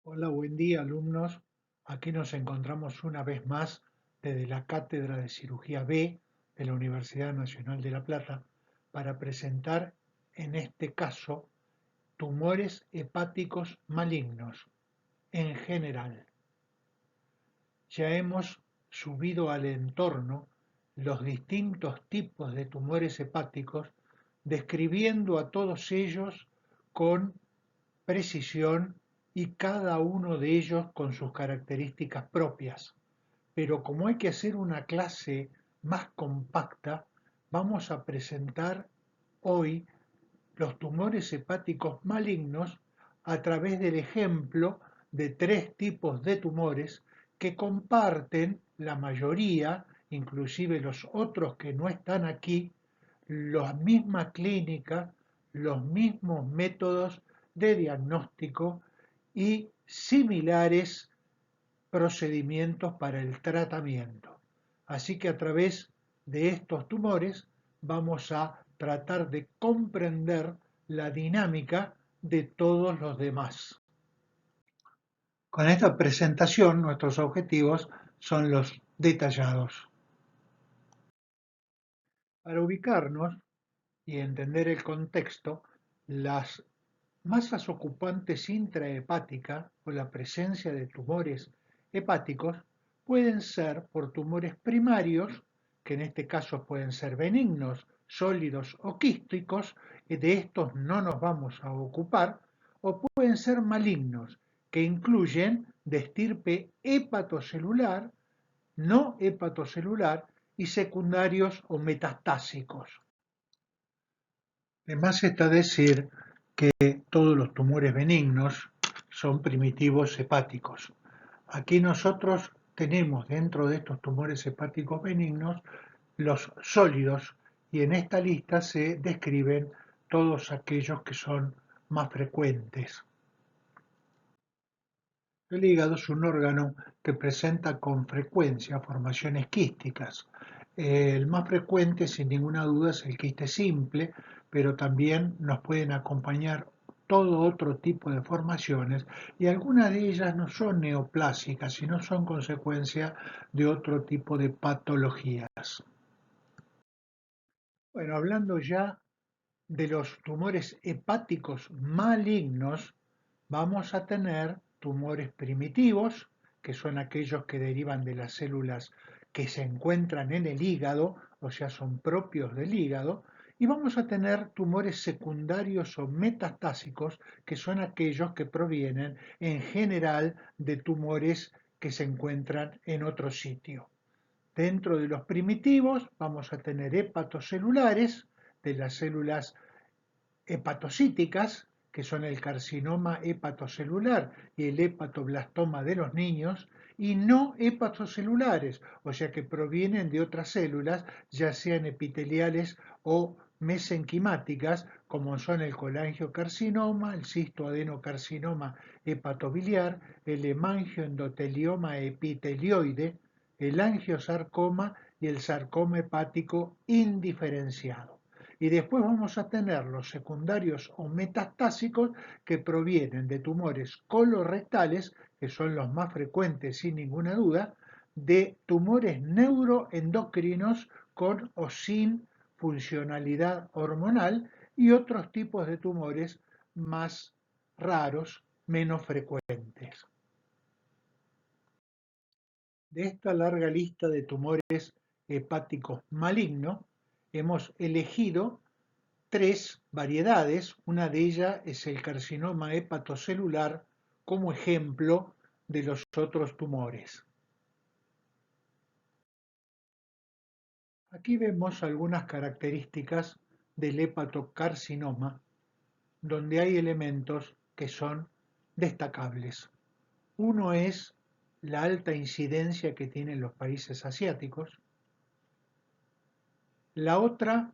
Hola, buen día, alumnos. Aquí nos encontramos una vez más desde la Cátedra de Cirugía B de la Universidad Nacional de La Plata para presentar, en este caso, tumores hepáticos malignos en general. Ya hemos subido al entorno los distintos tipos de tumores hepáticos, describiendo a todos ellos con precisión y cada uno de ellos con sus características propias. Pero como hay que hacer una clase más compacta, vamos a presentar hoy los tumores hepáticos malignos a través del ejemplo de tres tipos de tumores que comparten la mayoría, inclusive los otros que no están aquí, la misma clínica, los mismos métodos de diagnóstico y similares procedimientos para el tratamiento. Así que a través de estos tumores vamos a tratar de comprender la dinámica de todos los demás. Con esta presentación nuestros objetivos son los detallados. Para ubicarnos y entender el contexto, las masas ocupantes intrahepáticas o la presencia de tumores hepáticos pueden ser por tumores primarios, que en este caso pueden ser benignos, sólidos o quísticos, y de estos no nos vamos a ocupar, o pueden ser malignos, que incluyen de estirpe hepatocelular, no hepatocelular y secundarios o metastásicos. Además está decir que todos los tumores benignos son primitivos hepáticos. Aquí nosotros tenemos dentro de estos tumores hepáticos benignos los sólidos y en esta lista se describen todos aquellos que son más frecuentes. El hígado es un órgano que presenta con frecuencia formaciones quísticas. El más frecuente, sin ninguna duda, es el quiste simple, pero también nos pueden acompañar todo otro tipo de formaciones y algunas de ellas no son neoplásicas, sino son consecuencia de otro tipo de patologías. Bueno, hablando ya de los tumores hepáticos malignos, vamos a tener tumores primitivos, que son aquellos que derivan de las células que se encuentran en el hígado, o sea, son propios del hígado, y vamos a tener tumores secundarios o metastásicos, que son aquellos que provienen en general de tumores que se encuentran en otro sitio. Dentro de los primitivos vamos a tener hepatocelulares, de las células hepatocíticas, que son el carcinoma hepatocelular y el hepatoblastoma de los niños, y no hepatocelulares, o sea que provienen de otras células, ya sean epiteliales o mesenquimáticas, como son el colangiocarcinoma, el cistoadenocarcinoma hepatobiliar, el hemangioendotelioma epitelioide, el angiosarcoma y el sarcoma hepático indiferenciado. Y después vamos a tener los secundarios o metastásicos que provienen de tumores colorectales, que son los más frecuentes sin ninguna duda, de tumores neuroendocrinos con o sin funcionalidad hormonal y otros tipos de tumores más raros, menos frecuentes. De esta larga lista de tumores hepáticos malignos, hemos elegido tres variedades. Una de ellas es el carcinoma hepatocelular como ejemplo de los otros tumores. Aquí vemos algunas características del hepatocarcinoma, donde hay elementos que son destacables. Uno es la alta incidencia que tienen los países asiáticos. La otra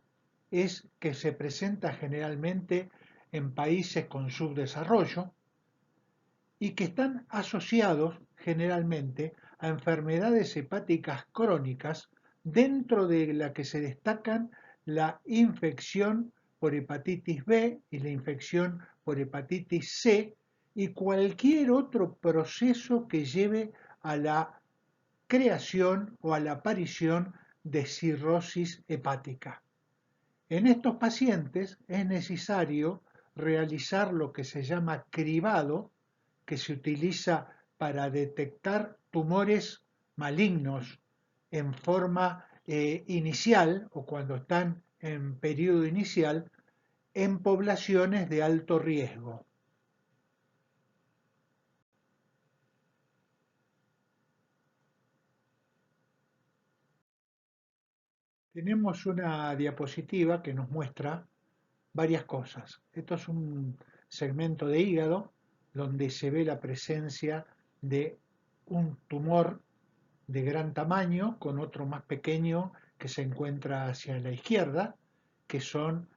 es que se presenta generalmente en países con subdesarrollo y que están asociados generalmente a enfermedades hepáticas crónicas, dentro de la que se destacan la infección por hepatitis B y la infección por hepatitis C, y cualquier otro proceso que lleve a la creación o a la aparición de cirrosis hepática. En estos pacientes es necesario realizar lo que se llama cribado, que se utiliza para detectar tumores malignos en forma inicial o cuando están en periodo inicial en poblaciones de alto riesgo. Tenemos una diapositiva que nos muestra varias cosas. Esto es un segmento de hígado donde se ve la presencia de un tumor de gran tamaño con otro más pequeño que se encuentra hacia la izquierda, que son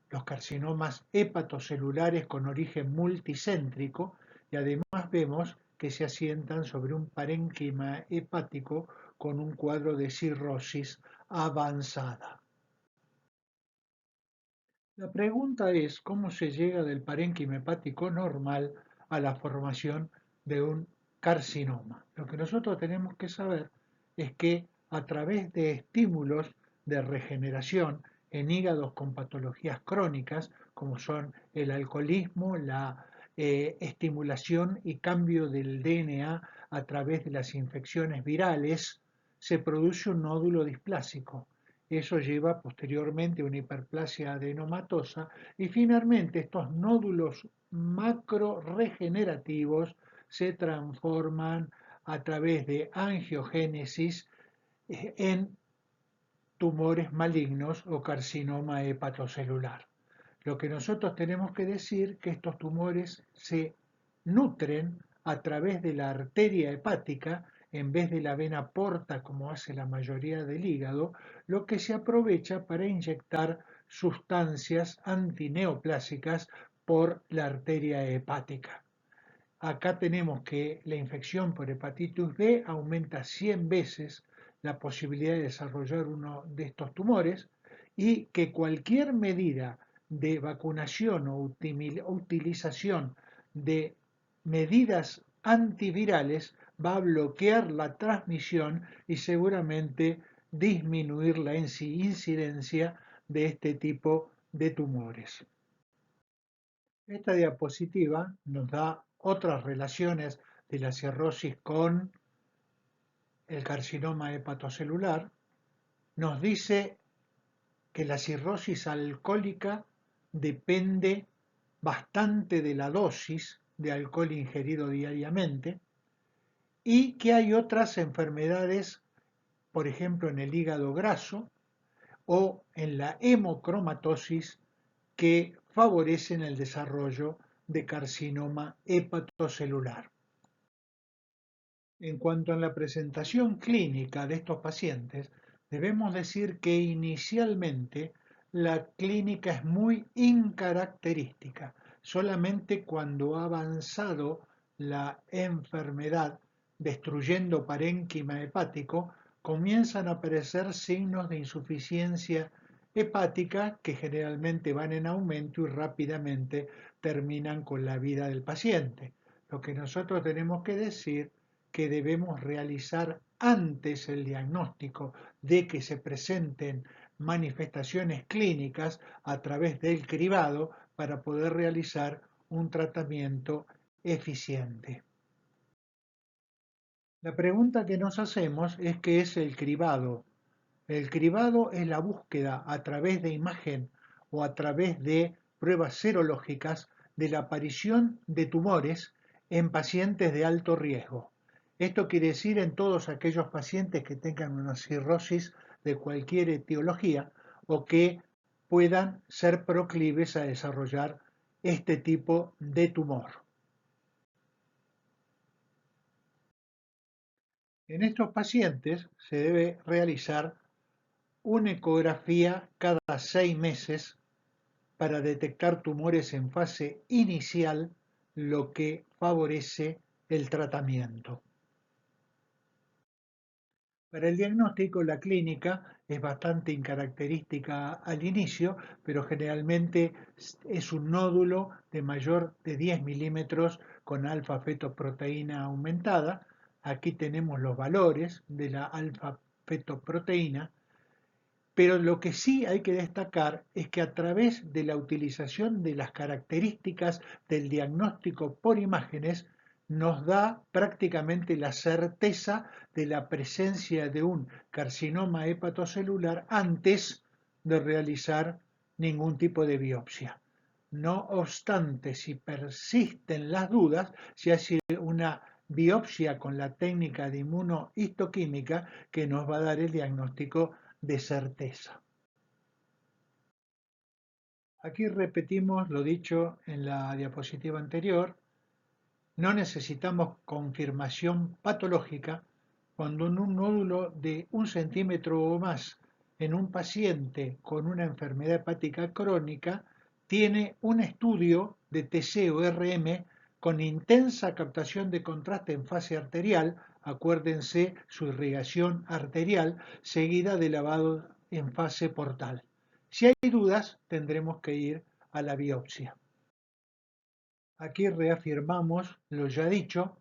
los carcinomas hepatocelulares con origen multicéntrico, y además vemos que se asientan sobre un parénquima hepático con un cuadro de cirrosis avanzada. La pregunta es cómo se llega del parénquima hepático normal a la formación de un carcinoma. Lo que nosotros tenemos que saber es que a través de estímulos de regeneración en hígados con patologías crónicas, como son el alcoholismo, la estimulación y cambio del DNA a través de las infecciones virales, se produce un nódulo displásico. Eso lleva posteriormente a una hiperplasia adenomatosa y finalmente estos nódulos macroregenerativos se transforman a través de angiogénesis en tumores malignos o carcinoma hepatocelular. Lo que nosotros tenemos que decir que estos tumores se nutren a través de la arteria hepática en vez de la vena porta como hace la mayoría del hígado, lo que se aprovecha para inyectar sustancias antineoplásicas por la arteria hepática. Acá tenemos que la infección por hepatitis B aumenta 100 veces la posibilidad de desarrollar uno de estos tumores y que cualquier medida de vacunación o utilización de medidas antivirales va a bloquear la transmisión y seguramente disminuir la incidencia de este tipo de tumores. Esta diapositiva nos da otras relaciones de la cirrosis con el carcinoma hepatocelular. Nos dice que la cirrosis alcohólica depende bastante de la dosis de alcohol ingerido diariamente y que hay otras enfermedades, por ejemplo en el hígado graso o en la hemocromatosis, que favorecen el desarrollo de carcinoma hepatocelular. En cuanto a la presentación clínica de estos pacientes, debemos decir que inicialmente la clínica es muy incaracterística. Solamente cuando ha avanzado la enfermedad, destruyendo parénquima hepático, comienzan a aparecer signos de insuficiencia hepática que generalmente van en aumento y rápidamente terminan con la vida del paciente. Lo que nosotros tenemos que decir que debemos realizar antes el diagnóstico de que se presenten manifestaciones clínicas a través del cribado para poder realizar un tratamiento eficiente. La pregunta que nos hacemos es qué es el cribado. El cribado es la búsqueda a través de imagen o a través de pruebas serológicas de la aparición de tumores en pacientes de alto riesgo. Esto quiere decir en todos aquellos pacientes que tengan una cirrosis de cualquier etiología o que puedan ser proclives a desarrollar este tipo de tumor. En estos pacientes se debe realizar una ecografía cada 6 meses para detectar tumores en fase inicial, lo que favorece el tratamiento. Para el diagnóstico, la clínica es bastante incaracterística al inicio, pero generalmente es un nódulo de mayor de 10 milímetros con alfa-fetoproteína aumentada. Aquí tenemos los valores de la alfa-fetoproteína, pero lo que sí hay que destacar es que a través de la utilización de las características del diagnóstico por imágenes nos da prácticamente la certeza de la presencia de un carcinoma hepatocelular antes de realizar ningún tipo de biopsia. No obstante, si persisten las dudas, se hace una biopsia con la técnica de inmunohistoquímica que nos va a dar el diagnóstico de certeza. Aquí repetimos lo dicho en la diapositiva anterior. No necesitamos confirmación patológica cuando en un nódulo de 1 centímetro o más en un paciente con una enfermedad hepática crónica tiene un estudio de TC-RM con intensa captación de contraste en fase arterial, acuérdense su irrigación arterial, seguida de lavado en fase portal. Si hay dudas, tendremos que ir a la biopsia. Aquí reafirmamos lo ya dicho,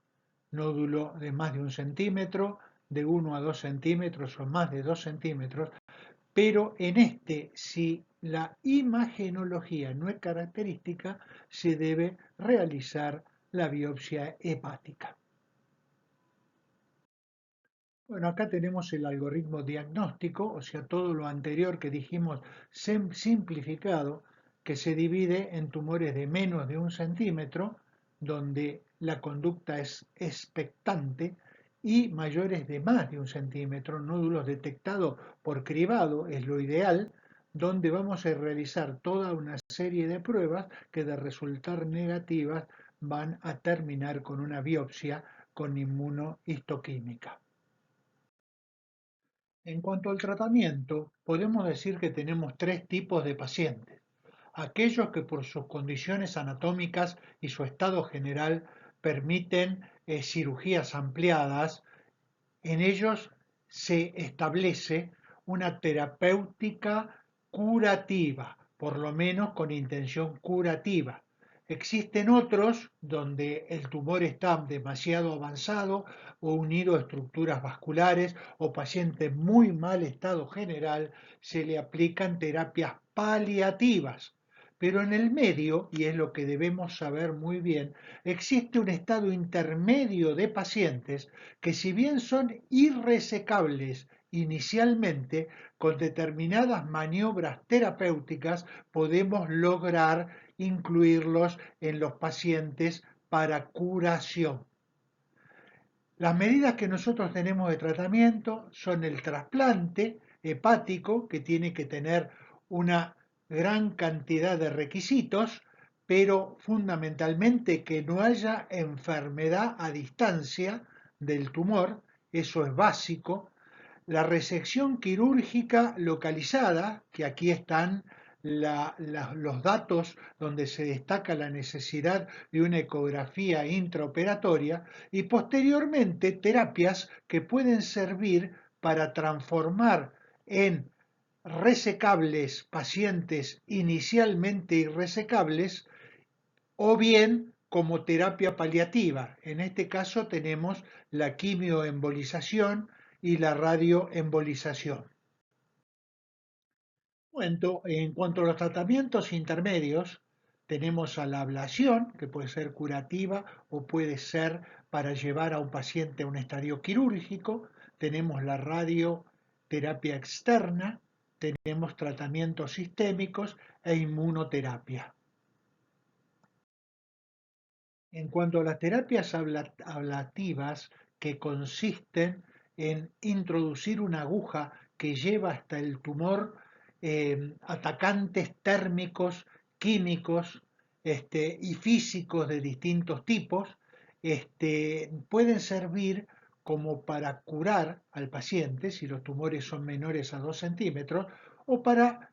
nódulo de más de 1 centímetro, de 1 a 2 centímetros o más de 2 centímetros, pero en este, si la imagenología no es característica, se debe realizar la biopsia hepática. Bueno, acá tenemos el algoritmo diagnóstico, o sea, todo lo anterior que dijimos simplificado, que se divide en tumores de menos de 1 centímetro, donde la conducta es expectante, y mayores de más de 1 centímetro, nódulos detectados por cribado, es lo ideal, donde vamos a realizar toda una serie de pruebas que de resultar negativas van a terminar con una biopsia con inmunohistoquímica. En cuanto al tratamiento, podemos decir que tenemos tres tipos de pacientes. Aquellos que por sus condiciones anatómicas y su estado general permiten cirugías ampliadas, en ellos se establece una terapéutica curativa, por lo menos con intención curativa. Existen otros donde el tumor está demasiado avanzado o unido a estructuras vasculares o paciente en muy mal estado general, se le aplican terapias paliativas. Pero en el medio, y es lo que debemos saber muy bien, existe un estado intermedio de pacientes que si bien son irresecables inicialmente, con determinadas maniobras terapéuticas podemos lograr incluirlos en los pacientes para curación. Las medidas que nosotros tenemos de tratamiento son el trasplante hepático, que tiene que tener una gran cantidad de requisitos, pero fundamentalmente que no haya enfermedad a distancia del tumor, eso es básico. La resección quirúrgica localizada, que aquí están los datos donde se destaca la necesidad de una ecografía intraoperatoria, y posteriormente terapias que pueden servir para transformar en resecables pacientes inicialmente irresecables o bien como terapia paliativa. En este caso tenemos la quimioembolización y la radioembolización. Bueno, en cuanto a los tratamientos intermedios, tenemos a la ablación, que puede ser curativa o puede ser para llevar a un paciente a un estadio quirúrgico. Tenemos la radioterapia externa, tenemos tratamientos sistémicos e inmunoterapia. En cuanto a las terapias ablativas, que consisten en introducir una aguja que lleva hasta el tumor atacantes térmicos, químicos y físicos de distintos tipos, pueden servir como para curar al paciente si los tumores son menores a 2 centímetros o para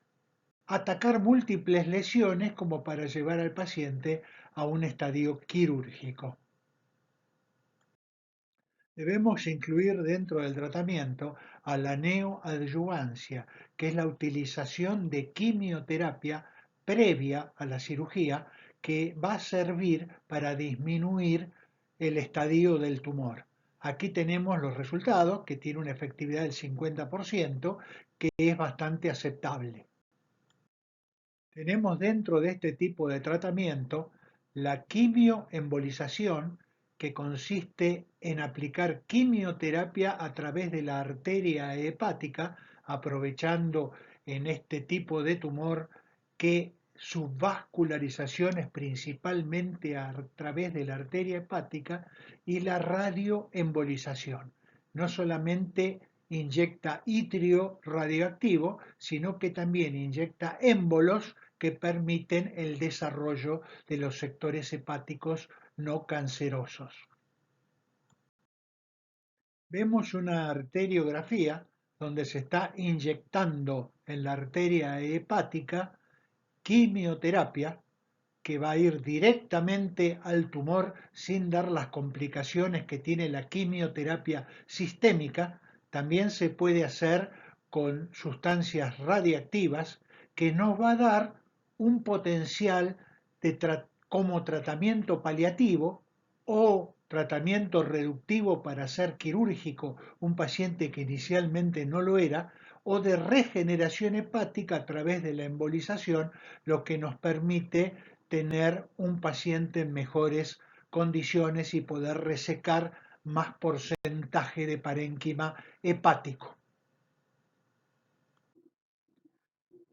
atacar múltiples lesiones como para llevar al paciente a un estadio quirúrgico. Debemos incluir dentro del tratamiento a la neoadyuvancia, que es la utilización de quimioterapia previa a la cirugía, que va a servir para disminuir el estadio del tumor. Aquí tenemos los resultados, que tiene una efectividad del 50%, que es bastante aceptable. Tenemos dentro de este tipo de tratamiento la quimioembolización, que consiste en aplicar quimioterapia a través de la arteria hepática, aprovechando en este tipo de tumor que su vascularización es principalmente a través de la arteria hepática, y la radioembolización. No solamente inyecta itrio radioactivo, sino que también inyecta émbolos que permiten el desarrollo de los sectores hepáticos no cancerosos. Vemos una arteriografía donde se está inyectando en la arteria hepática quimioterapia, que va a ir directamente al tumor sin dar las complicaciones que tiene la quimioterapia sistémica. También se puede hacer con sustancias radiactivas, que nos va a dar un potencial como tratamiento paliativo o tratamiento reductivo para ser quirúrgico un paciente que inicialmente no lo era, o de regeneración hepática a través de la embolización, lo que nos permite tener un paciente en mejores condiciones y poder resecar más porcentaje de parénquima hepático.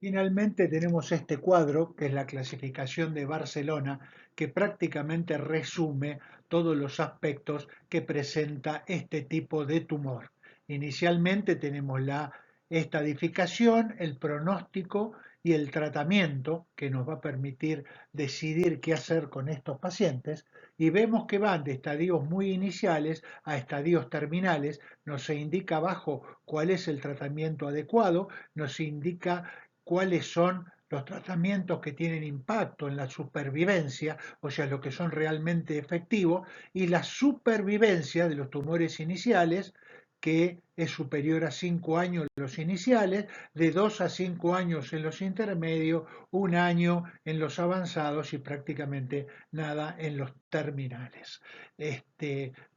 Finalmente tenemos este cuadro, que es la clasificación de Barcelona, que prácticamente resume todos los aspectos que presenta este tipo de tumor. Inicialmente tenemos la estadificación, el pronóstico y el tratamiento, que nos va a permitir decidir qué hacer con estos pacientes, y vemos que van de estadios muy iniciales a estadios terminales. Nos indica abajo cuál es el tratamiento adecuado, nos indica cuáles son los tratamientos que tienen impacto en la supervivencia, o sea, lo que son realmente efectivos, y la supervivencia de los tumores iniciales, que es superior a 5 años los iniciales, de 2 a 5 años en los intermedios, 1 año en los avanzados y prácticamente nada en los terminales.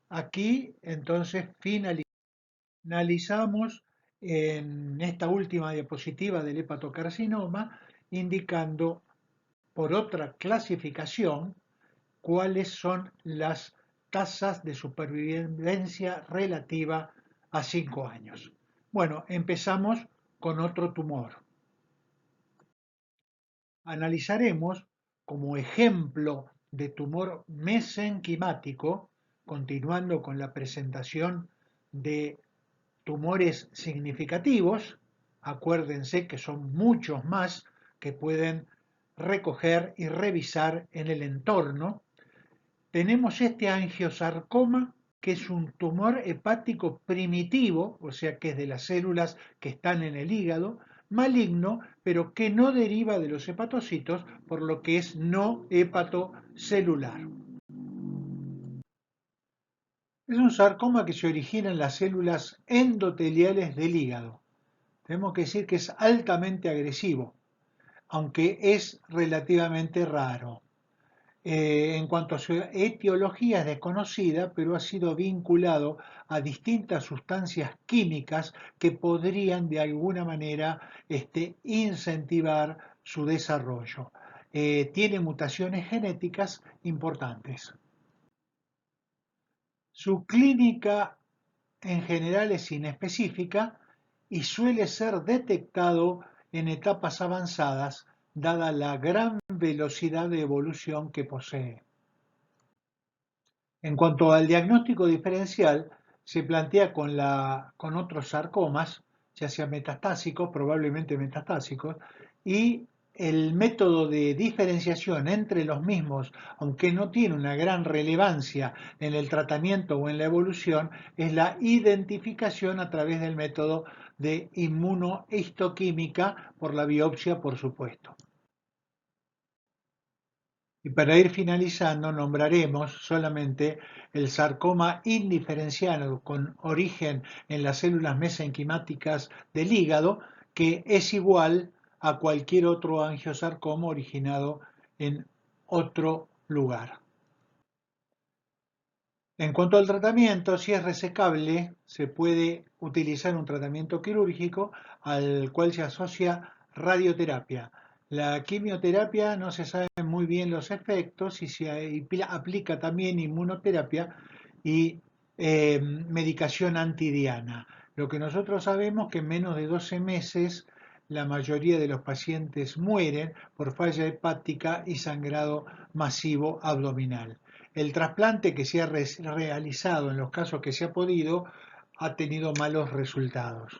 Aquí entonces finalizamos en esta última diapositiva del hepatocarcinoma, indicando por otra clasificación cuáles son las tasas de supervivencia relativa a 5 años. Bueno, empezamos con otro tumor. Analizaremos como ejemplo de tumor mesenquimático, continuando con la presentación de tumores significativos. Acuérdense que son muchos más que pueden recoger y revisar en el entorno. Tenemos este angiosarcoma, que es un tumor hepático primitivo, o sea que es de las células que están en el hígado, maligno, pero que no deriva de los hepatocitos, por lo que es no hepatocelular. Es un sarcoma que se origina en las células endoteliales del hígado. Tenemos que decir que es altamente agresivo, aunque es relativamente raro. En cuanto a su etiología es desconocida, pero ha sido vinculado a distintas sustancias químicas que podrían de alguna manera incentivar su desarrollo. Tiene mutaciones genéticas importantes. Su clínica en general es inespecífica y suele ser detectado en etapas avanzadas, dada la gran velocidad de evolución que posee. En cuanto al diagnóstico diferencial, se plantea con otros sarcomas, ya sea metastásicos, probablemente metastásicos, y el método de diferenciación entre los mismos, aunque no tiene una gran relevancia en el tratamiento o en la evolución, es la identificación a través del método de inmunohistoquímica por la biopsia, por supuesto. Y para ir finalizando, nombraremos solamente el sarcoma indiferenciado con origen en las células mesenquimáticas del hígado, que es igual a cualquier otro angiosarcoma originado en otro lugar. En cuanto al tratamiento, si es resecable, se puede utilizar un tratamiento quirúrgico al cual se asocia radioterapia. La quimioterapia no se saben muy bien los efectos y se aplica también inmunoterapia y medicación antidiana. Lo que nosotros sabemos es que en menos de 12 meses la mayoría de los pacientes mueren por falla hepática y sangrado masivo abdominal. El trasplante que se ha realizado en los casos que se ha podido ha tenido malos resultados.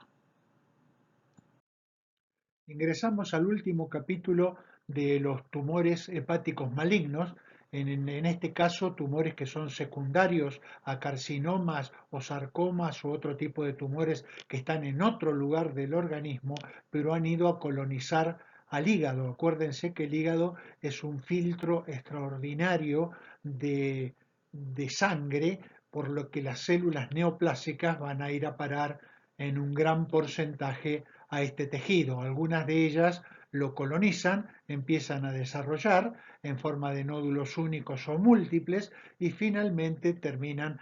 Ingresamos al último capítulo de los tumores hepáticos malignos, en este caso tumores que son secundarios a carcinomas o sarcomas u otro tipo de tumores que están en otro lugar del organismo, pero han ido a colonizar al hígado. Acuérdense que el hígado es un filtro extraordinario de sangre, por lo que las células neoplásicas van a ir a parar en un gran porcentaje a este tejido. Algunas de ellas lo colonizan, empiezan a desarrollar en forma de nódulos únicos o múltiples y finalmente terminan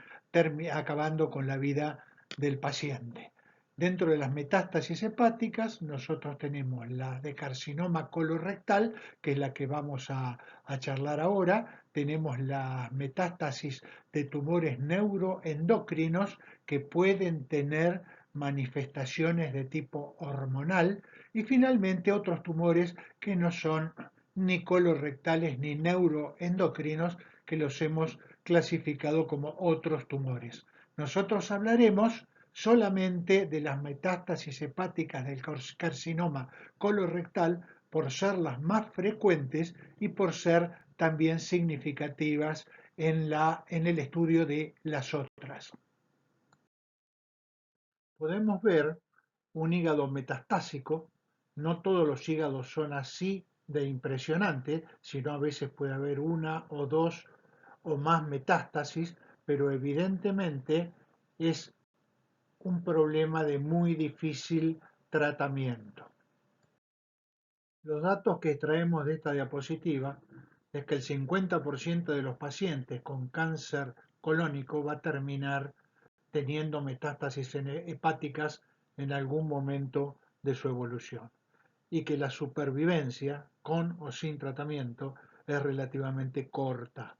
acabando con la vida del paciente. Dentro de las metástasis hepáticas, nosotros tenemos la de carcinoma colorectal, que es la que vamos a charlar ahora. Tenemos las metástasis de tumores neuroendocrinos que pueden tener manifestaciones de tipo hormonal y finalmente otros tumores que no son ni colorectales ni neuroendocrinos, que los hemos clasificado como otros tumores. Nosotros hablaremos solamente de las metástasis hepáticas del carcinoma colorectal por ser las más frecuentes y por ser también significativas en el estudio de las otras. Podemos ver un hígado metastásico. No todos los hígados son así de impresionantes, sino a veces puede haber una o dos o más metástasis, pero evidentemente es un problema de muy difícil tratamiento. Los datos que extraemos de esta diapositiva es que el 50% de los pacientes con cáncer colónico va a terminar teniendo metástasis hepáticas en algún momento de su evolución y que la supervivencia con o sin tratamiento es relativamente corta.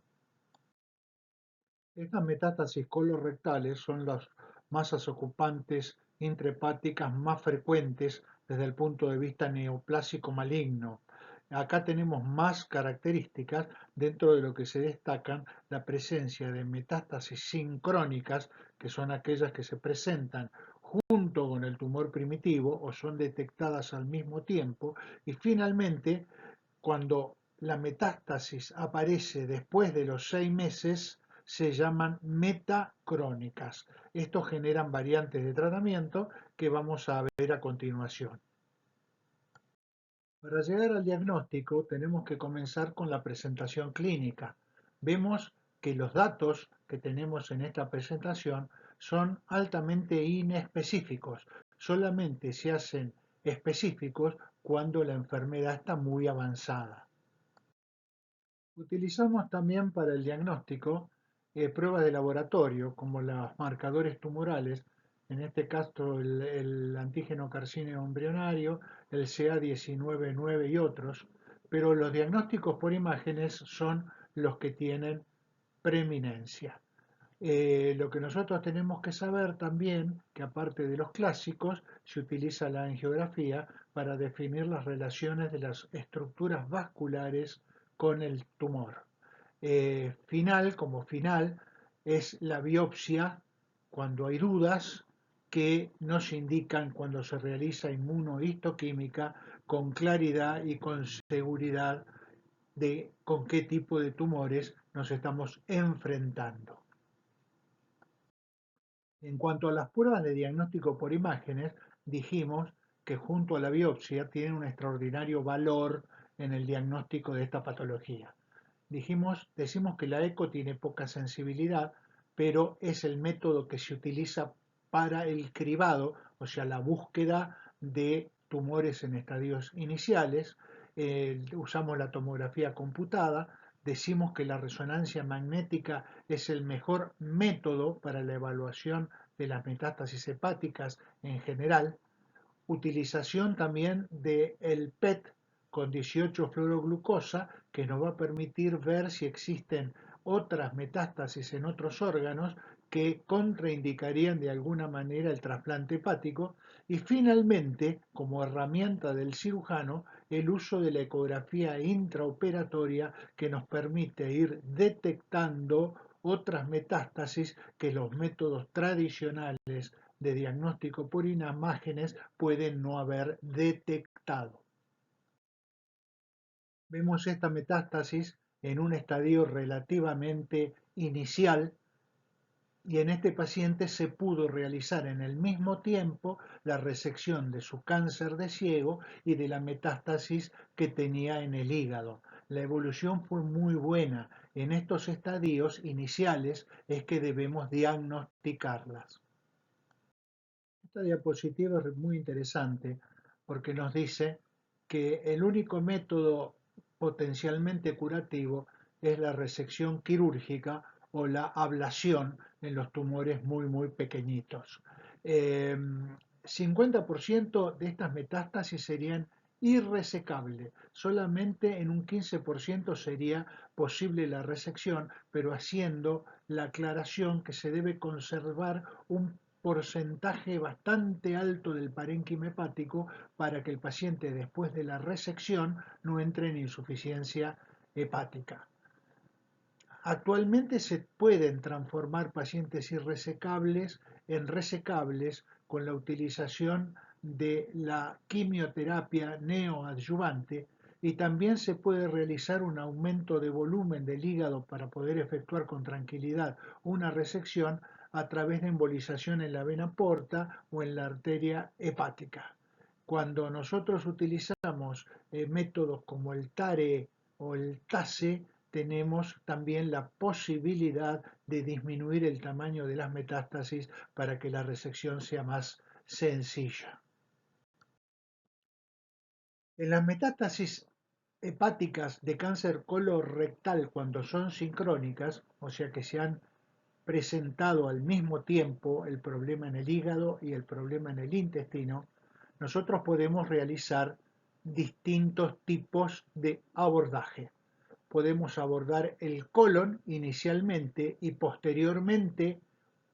Estas metástasis colorectales son las masas ocupantes intrahepáticas más frecuentes desde el punto de vista neoplásico maligno. Acá tenemos más características dentro de lo que se destacan la presencia de metástasis sincrónicas, que son aquellas que se presentan junto con el tumor primitivo o son detectadas al mismo tiempo, y finalmente cuando la metástasis aparece después de los 6 meses se llaman metacrónicas. Estos generan variantes de tratamiento que vamos a ver a continuación. Para llegar al diagnóstico tenemos que comenzar con la presentación clínica. Vemos que los datos que tenemos en esta presentación son altamente inespecíficos. Solamente se hacen específicos cuando la enfermedad está muy avanzada. Utilizamos también para el diagnóstico pruebas de laboratorio como los marcadores tumorales, en este caso el antígeno carcíneo embrionario, el CA19-9 y otros, pero los diagnósticos por imágenes son los que tienen preeminencia. Lo que nosotros tenemos que saber también, que aparte de los clásicos, se utiliza la angiografía para definir las relaciones de las estructuras vasculares con el tumor. Como final, es la biopsia cuando hay dudas que nos indican cuando se realiza inmunohistoquímica con claridad y con seguridad de con qué tipo de tumores nos estamos enfrentando. En cuanto a las pruebas de diagnóstico por imágenes, dijimos que junto a la biopsia tienen un extraordinario valor en el diagnóstico de esta patología. Decimos que la eco tiene poca sensibilidad, pero es el método que se utiliza para el cribado, o sea, la búsqueda de tumores en estadios iniciales. Usamos la tomografía computada, decimos que la resonancia magnética es el mejor método para la evaluación de las metástasis hepáticas en general. Utilización también del PET con 18-fluoroglucosa, que nos va a permitir ver si existen otras metástasis en otros órganos que contraindicarían de alguna manera el trasplante hepático. Y finalmente, como herramienta del cirujano, el uso de la ecografía intraoperatoria, que nos permite ir detectando otras metástasis que los métodos tradicionales de diagnóstico por imágenes pueden no haber detectado. Vemos esta metástasis en un estadio relativamente inicial, y en este paciente se pudo realizar en el mismo tiempo la resección de su cáncer de ciego y de la metástasis que tenía en el hígado. La evolución fue muy buena. En estos estadios iniciales es que debemos diagnosticarlas. Esta diapositiva es muy interesante porque nos dice que el único método potencialmente curativo es la resección quirúrgica o la ablación en los tumores muy pequeñitos. 50% de estas metástasis serían irresecables, solamente en un 15% sería posible la resección, pero haciendo la aclaración que se debe conservar un porcentaje bastante alto del parénquima hepático para que el paciente después de la resección no entre en insuficiencia hepática. Actualmente se pueden transformar pacientes irresecables en resecables con la utilización de la quimioterapia neoadyuvante, y también se puede realizar un aumento de volumen del hígado para poder efectuar con tranquilidad una resección a través de embolización en la vena porta o en la arteria hepática. Cuando nosotros utilizamos métodos como el TARE o el TASE, tenemos también la posibilidad de disminuir el tamaño de las metástasis para que la resección sea más sencilla. En las metástasis hepáticas de cáncer colorectal, cuando son sincrónicas, o sea que se han presentado al mismo tiempo el problema en el hígado y el problema en el intestino, nosotros podemos realizar distintos tipos de abordaje. Podemos abordar el colon inicialmente y posteriormente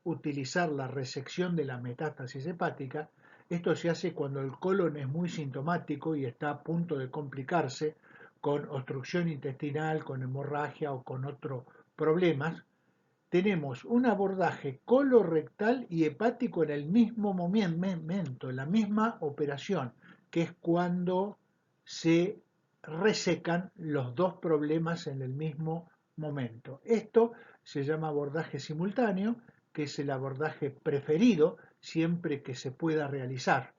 utilizar la resección de la metástasis hepática. Esto se hace cuando el colon es muy sintomático y está a punto de complicarse con obstrucción intestinal, con hemorragia o con otros problemas. Tenemos un abordaje colorectal y hepático en el mismo momento, en la misma operación, que es cuando se resecan los dos problemas en el mismo momento. Esto se llama abordaje simultáneo, que es el abordaje preferido siempre que se pueda realizar.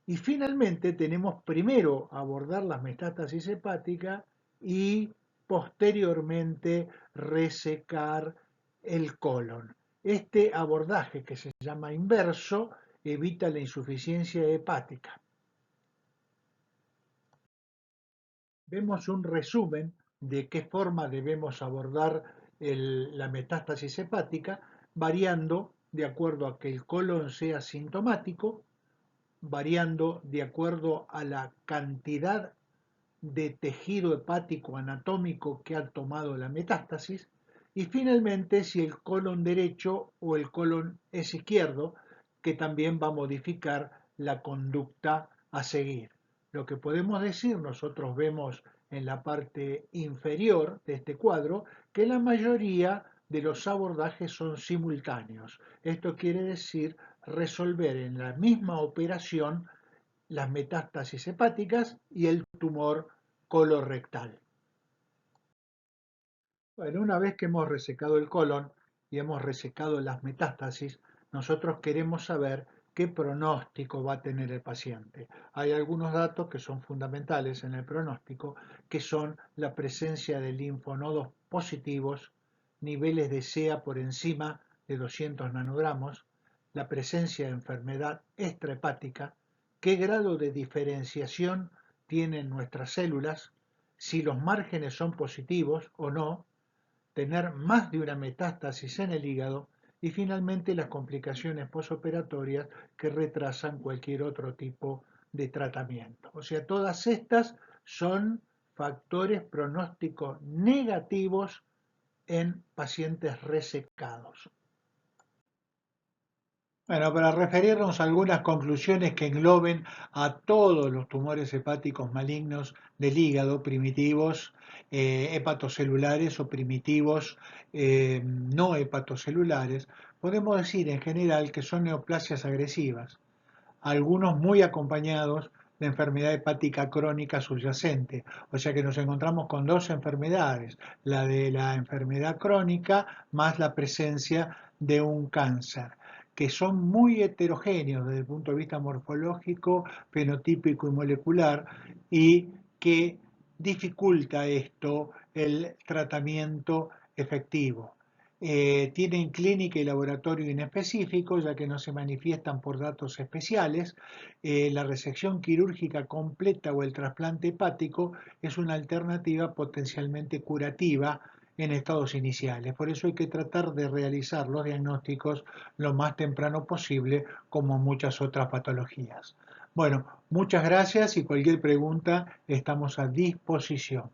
Y finalmente tenemos primero abordar las metástasis hepáticas y posteriormente resecar el colon. Este abordaje, que se llama inverso, evita la insuficiencia hepática. Vemos un resumen de qué forma debemos abordar la metástasis hepática, variando de acuerdo a que el colon sea sintomático, variando de acuerdo a la cantidad de tejido hepático anatómico que ha tomado la metástasis, y finalmente si el colon derecho o el colon es izquierdo, que también va a modificar la conducta a seguir. Lo que podemos decir, nosotros vemos en la parte inferior de este cuadro, que la mayoría de los abordajes son simultáneos. Esto quiere decir resolver en la misma operación las metástasis hepáticas y el tumor colorectal. Bueno, una vez que hemos resecado el colon y hemos resecado las metástasis, nosotros queremos saber qué pronóstico va a tener el paciente. Hay algunos datos que son fundamentales en el pronóstico, que son la presencia de linfonodos positivos, niveles de CEA por encima de 200 nanogramos, la presencia de enfermedad extrahepática, qué grado de diferenciación tienen nuestras células, si los márgenes son positivos o no, tener más de una metástasis en el hígado y finalmente las complicaciones posoperatorias que retrasan cualquier otro tipo de tratamiento. O sea, todas estas son factores pronósticos negativos en pacientes resecados. Bueno, para referirnos a algunas conclusiones que engloben a todos los tumores hepáticos malignos del hígado, primitivos, hepatocelulares o primitivos no hepatocelulares, podemos decir en general que son neoplasias agresivas, algunos muy acompañados de enfermedad hepática crónica subyacente. O sea que nos encontramos con dos enfermedades, la de la enfermedad crónica más la presencia de un cáncer, que son muy heterogéneos desde el punto de vista morfológico, fenotípico y molecular, y que dificulta esto el tratamiento efectivo. Tienen clínica y laboratorio inespecífico, ya que no se manifiestan por datos especiales. La resección quirúrgica completa o el trasplante hepático es una alternativa potencialmente curativa en estados iniciales. Por eso hay que tratar de realizar los diagnósticos lo más temprano posible, como muchas otras patologías. Bueno, muchas gracias y cualquier pregunta estamos a disposición.